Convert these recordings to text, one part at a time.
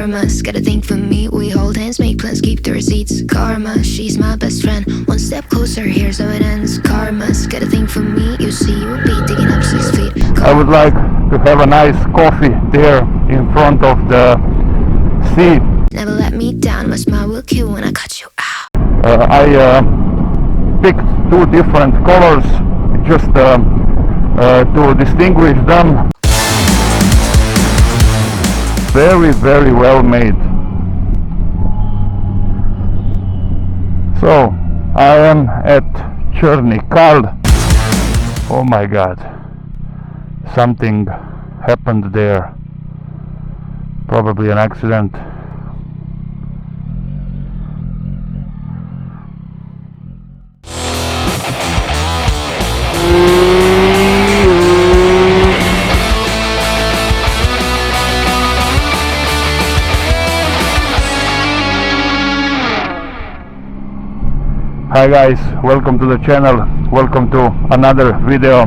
Karma's got a thing for me. We hold hands, make plans, keep the receipts. Karma, she's my best friend. One step closer, here's how it ends. Karma's got a thing for me. You see, you'll be digging up 6 feet. I would like to have a nice coffee there in front of the sea. Never let me down, my smile will kill when I cut you out. I picked 2 different colors just to distinguish them. Very, very well made. So I am at Cherny Kal. Oh my god, something happened there, probably an accident. Hi guys, welcome to the channel, welcome to another video,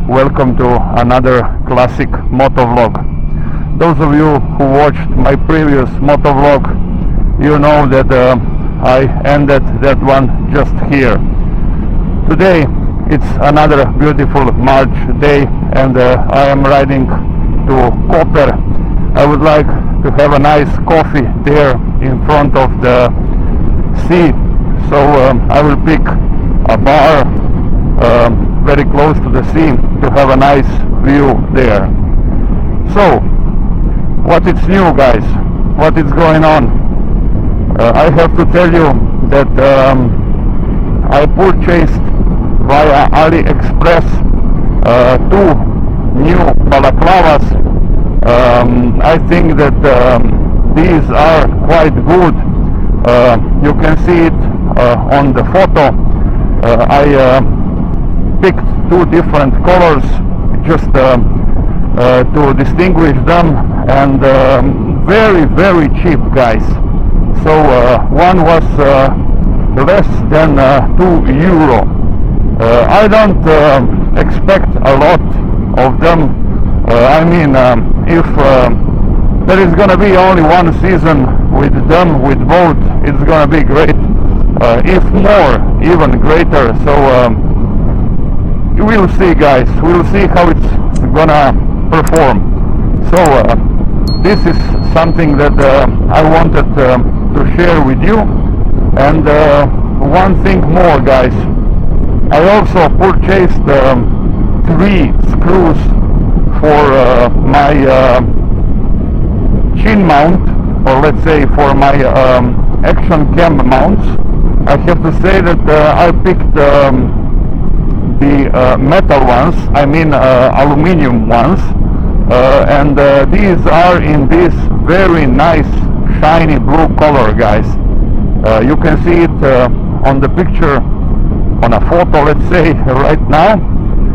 welcome to another classic motovlog. Those of you who watched my previous motovlog, you know that I ended that one just here. Today it's another beautiful March day and I am riding to Koper. I would like to have a nice coffee there in front of the sea. So I will pick a bar very close to the sea to have a nice view there. So what is new, guys? What is going on? I have to tell you that I purchased via AliExpress 2 new Balaclavas. I think that these are quite good. You can see it on the photo. I picked 2 different colors just to distinguish them, and very, very cheap, guys. So one was less than €2. I don't expect a lot of them. I mean, if there is gonna be only one season with them, with both, it's gonna be great. If more, even greater. So we'll see, guys. We'll see how it's gonna perform. So this is something that I wanted to share with you. And one thing more, guys. I also purchased 3 screws for my chin mount, or let's say for my action cam mounts. I have to say that I picked the metal ones, I mean aluminium ones, and these are in this very nice shiny blue color, guys. You can see it on the picture, on a photo, let's say, right now,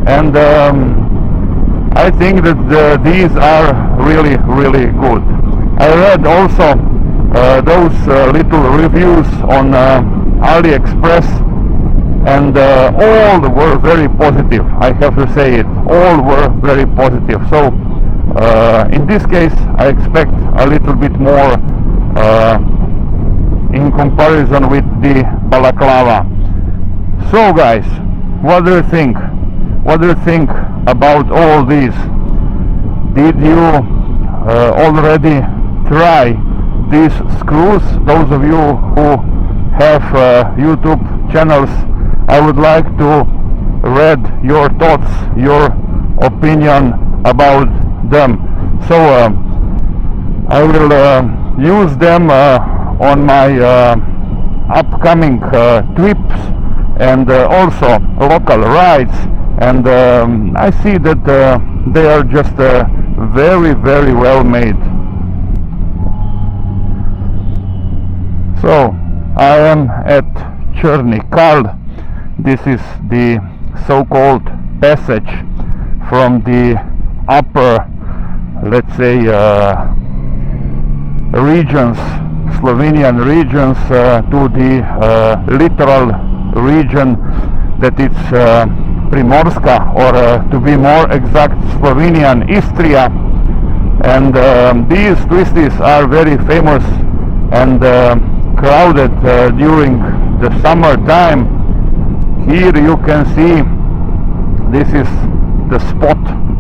and I think that these are really, really good. I read also those little reviews on AliExpress, and all were very positive. I have to say it, all were very positive. So in this case I expect a little bit more in comparison with the Balaclava. So guys, what do you think? What do you think about all these? Did you already try these screws? Those of you who have YouTube channels, I would like to read your thoughts, your opinion about them. So I will use them on my upcoming trips and also local rides, and I see that they are just very, very well made. So I am at Cherny Kal. This is the so-called passage from the upper, let's say, regions, Slovenian regions, to the littoral region that it's Primorska, or to be more exact, Slovenian Istria. And these twisties are very famous and crowded during the summer time. Here you can see, this is the spot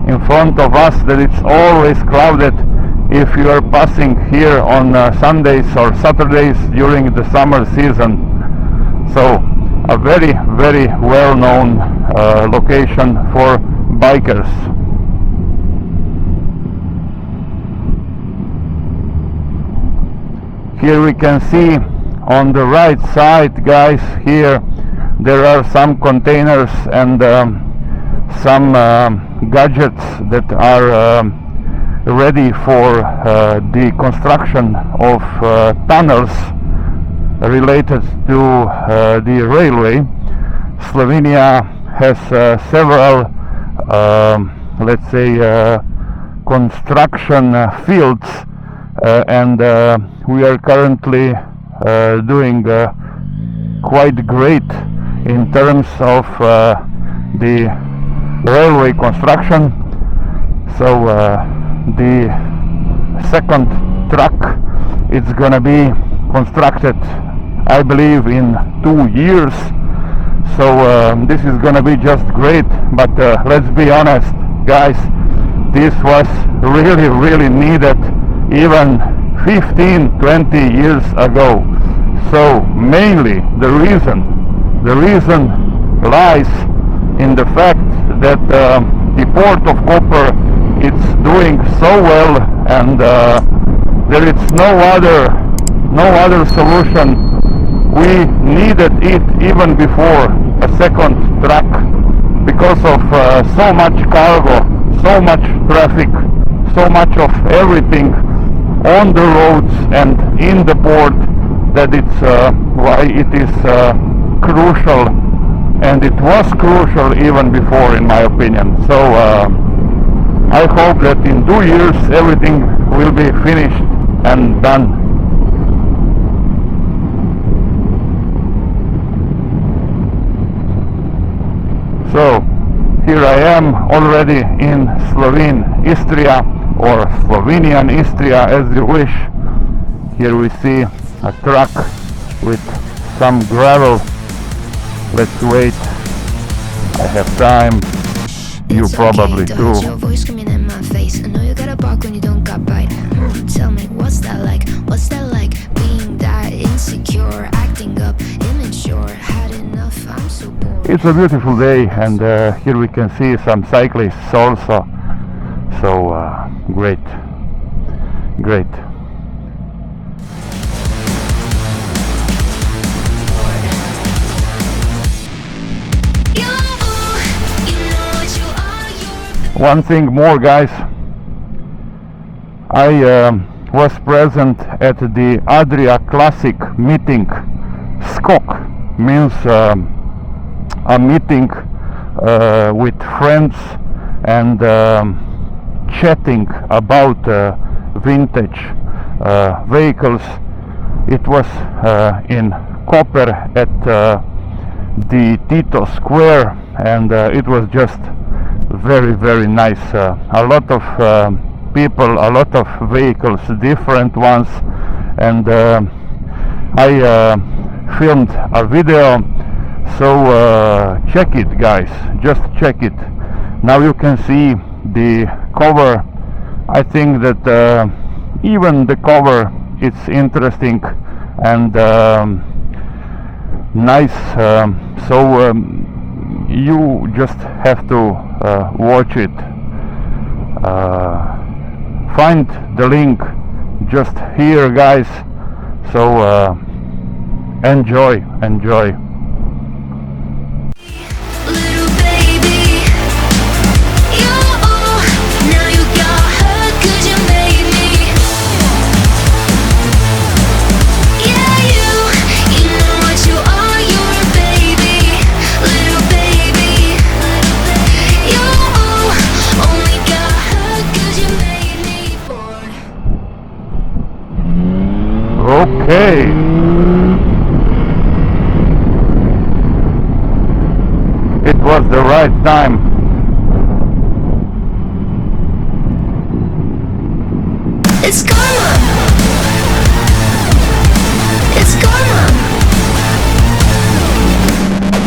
in front of us, that it's always crowded if you are passing here on Sundays or Saturdays during the summer season. So a very, very well-known location for bikers. Here we can see on the right side, guys, here there are some containers and some gadgets that are ready for the construction of tunnels related to the railway. Slovenia has several, let's say, construction fields, and we are currently doing quite great in terms of the railway construction. So the second track, it's gonna be constructed, I believe, in 2 years. So this is gonna be just great. But let's be honest, guys, this was really, really needed even 15-20 years ago. So mainly the reason lies in the fact that the port of Koper, it's doing so well, and there is no other solution. We needed it even before a second track because of so much cargo, so much traffic, so much of everything on the roads and in the port, that it's why it is crucial, and it was crucial even before, in my opinion. So I hope that in 2 years everything will be finished and done. So here I am already in Slovene Istria, or Slovenian Istria, as you wish. Here we see a truck with some gravel. Let's wait. I have time. You probably too. Your voice screaming in my face. I know you gotta bark when you don't got bite. Tell me, what's that like? What's that like? Being that insecure, acting up, immature. Had enough, I'm so bored. It's a beautiful day, and here we can see some cyclists also. So great. One thing more, guys. I was present at the Adria Classic meeting. Skok means a meeting with friends and chatting about vintage vehicles. It was in Koper at the Tito Square, and it was just very, very nice. A lot of people, a lot of vehicles, different ones, and I filmed a video. So check it, guys, just check it. Now you can see the cover. I think that even the cover, it's interesting and nice. So you just have to watch it. Find the link just here, guys. So enjoy. Okay. It was the right time. It's karma. It's karma.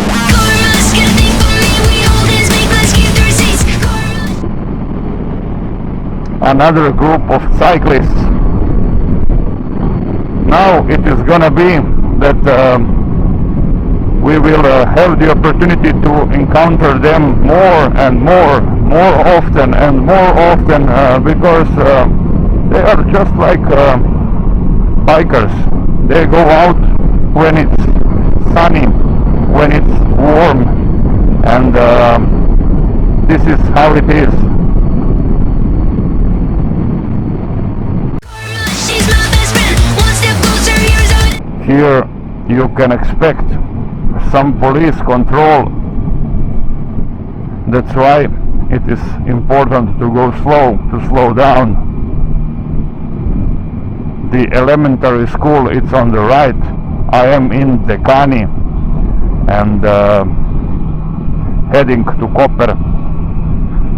Karma's gonna think for me. We hold hands, make let's keep the receipts. Another group of cyclists. Now it is gonna be that we will have the opportunity to encounter them more and more often and more often because they are just like bikers. They go out when it's sunny, when it's warm, and this is how it is. She's my best friend. One step closer, years on. Here you can expect some police control. That's why it is important to go slow, to slow down. The elementary school, it's on the right. I am in Decani and heading to Koper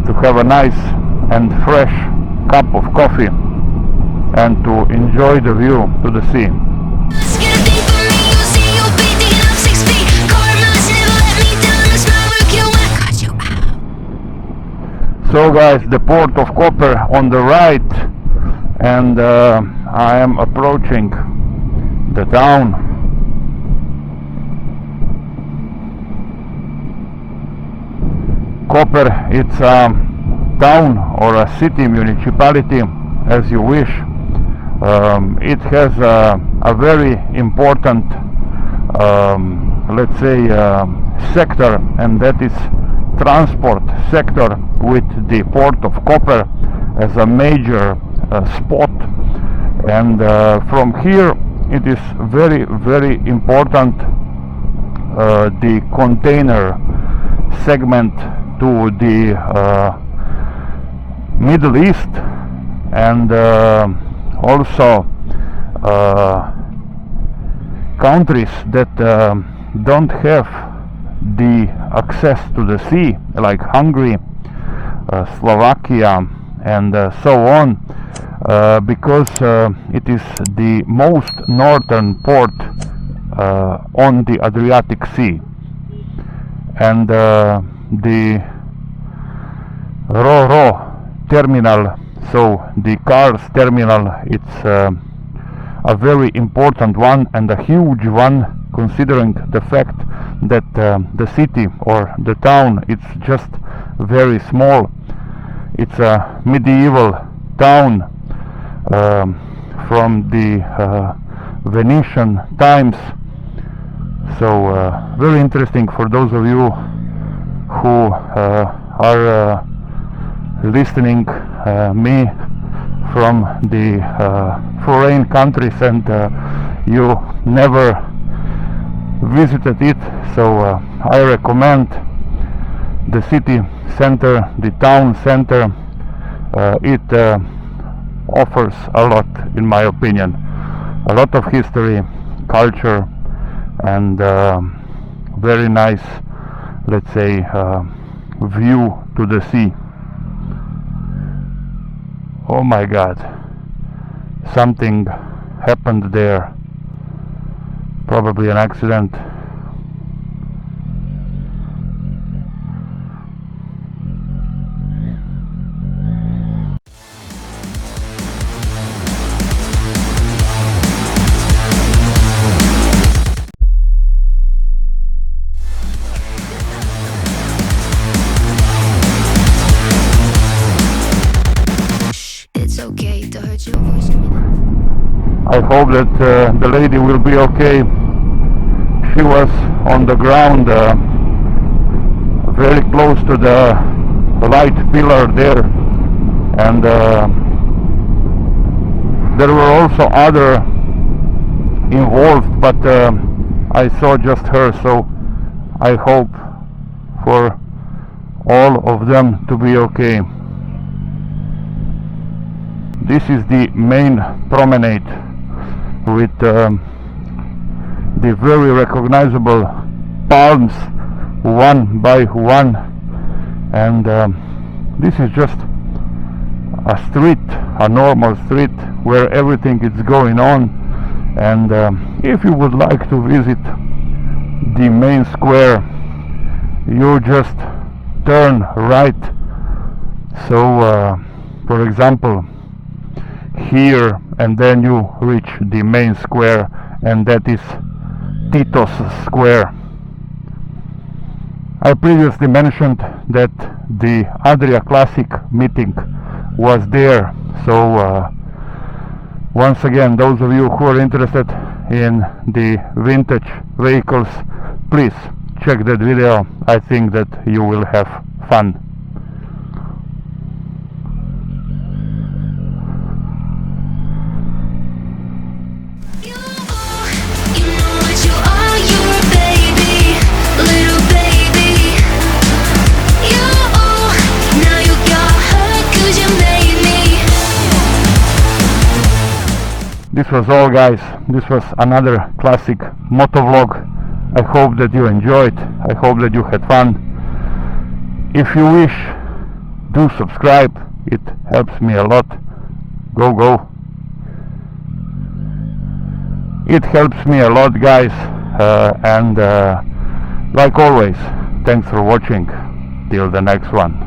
to have a nice and fresh cup of coffee and to enjoy the view to the sea. It's gonna think for me. You'll see you'll be thinking I'm 6 feet. Karma's never let me down. A smile will kill when I cut you out. So guys, the port of Koper on the right, and I am approaching the town. Koper, it's a town or a city, municipality, as you wish. It has a very important, let's say, sector, and that is transport sector, with the port of Koper as a major spot. And from here it is very, very important, the container segment to the Middle East, and also countries that don't have the access to the sea, like Hungary, Slovakia, and so on, because it is the most northern port on the Adriatic Sea, and the Ro-Ro terminal, so the cars terminal, it's a very important one and a huge one, considering the fact that the city or the town, it's just very small. It's a medieval town from the Venetian times, so very interesting for those of you who are listening me from the foreign countries and you never visited it. So I recommend the city center, the town center. It offers a lot, in my opinion, a lot of history, culture, and very nice, let's say, view to the sea. Oh my God, something happened there, probably an accident. I hope that the lady will be okay. She was on the ground very close to the light pillar there, and there were also other involved, but I saw just her, so I hope for all of them to be okay. This is the main promenade with the very recognizable palms, one by one, and this is just a street, a normal street where everything is going on. And if you would like to visit the main square, you just turn right. So for example, here, and then you reach the main square, and that is Tito's Square. I previously mentioned that the Adria Classic meeting was there, so once again, those of you who are interested in the vintage vehicles, please check that video. I think that you will have fun. This was all, guys. This was another classic motovlog. I hope that you enjoyed. I hope that you had fun. If you wish, do subscribe. It helps me a lot. Go. It helps me a lot, guys. And like always, thanks for watching. Till the next one.